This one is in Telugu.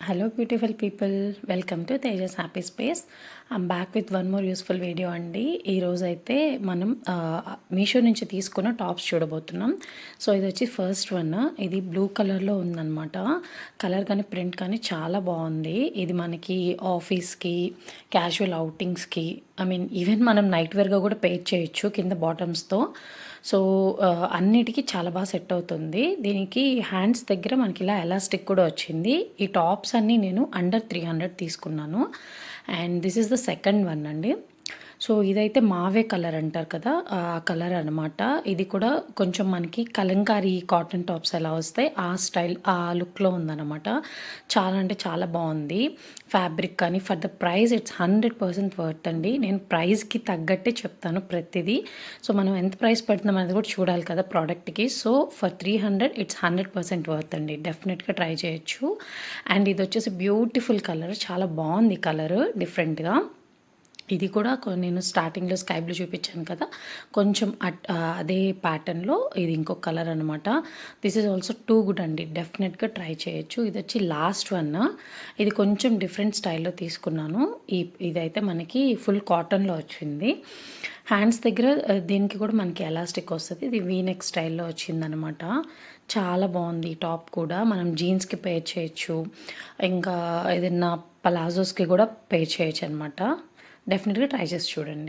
Hello beautiful people, welcome to Tejas happy space. I'm back with one more useful video అండి. ఈరోజైతే మనం మీషో నుంచి తీసుకున్న టాప్స్ చూడబోతున్నాం. సో ఇది వచ్చి ఫస్ట్ వన్. ఇది బ్లూ కలర్లో ఉందన్నమాట. కలర్ కానీ ప్రింట్ కానీ చాలా బాగుంది. ఇది మనకి ఆఫీస్కి, క్యాజువల్ అవుటింగ్స్కి, ఈవెన్ మనం నైట్ వేర్గా కూడా పేర్ చేయొచ్చు కింద బాటమ్స్తో. సో అన్నిటికీ చాలా బాగా సెట్ అవుతుంది. దీనికి హ్యాండ్స్ దగ్గర మనకి ఇలా ఎలాస్టిక్ కూడా వచ్చింది. ఈ టాప్స్ అన్నీ నేను అండర్ 300 తీసుకున్నాను. And this is the second one అండి. సో ఇదైతే మావే కలర్ అంటారు కదా, ఆ కలర్ అనమాట. ఇది కూడా కొంచెం మనకి కలంకారీ కాటన్ టాప్స్ ఎలా వస్తాయి ఆ స్టైల్, ఆ లుక్లో ఉందన్నమాట. చాలా అంటే చాలా బాగుంది. ఫ్యాబ్రిక్ కానీ for the price it's 100% worth అండి. నేను ప్రైస్కి తగ్గట్టే చెప్తాను ప్రతిదీ. సో మనం ఎంత ప్రైస్ పెడుతున్నాం అనేది కూడా చూడాలి కదా ప్రోడక్ట్కి. సో ఫర్ 300 ఇట్స్ 100% వర్త్ అండి. డెఫినెట్గా ట్రై చేయొచ్చు. అండ్ ఇది వచ్చేసి బ్యూటిఫుల్ కలర్, చాలా బాగుంది కలర్, డిఫరెంట్గా. ఇది కూడా నేను స్టార్టింగ్లో స్కై బ్లూ చూపించాను కదా, కొంచెం అదే ప్యాటర్న్లో ఇది ఇంకొక కలర్ అనమాట. This is also too good అండి. డెఫినెట్గా ట్రై చేయొచ్చు. ఇది వచ్చి లాస్ట్ వన్. ఇది కొంచెం డిఫరెంట్ స్టైల్లో తీసుకున్నాను. ఇదైతే మనకి ఫుల్ కాటన్లో వచ్చింది. హ్యాండ్స్ దగ్గర దీనికి కూడా మనకి ఎలాస్టిక్ వస్తుంది. ఇది వీనెక్ స్టైల్లో వచ్చిందనమాట. చాలా బాగుంది ఈ టాప్ కూడా. మనం జీన్స్కి పేర్ చేయొచ్చు, ఇంకా ఏదైనా పలాజోస్కి కూడా పేర్ చేయొచ్చు అనమాట. డెఫినెట్గా ట్రై చేసి చూడండి.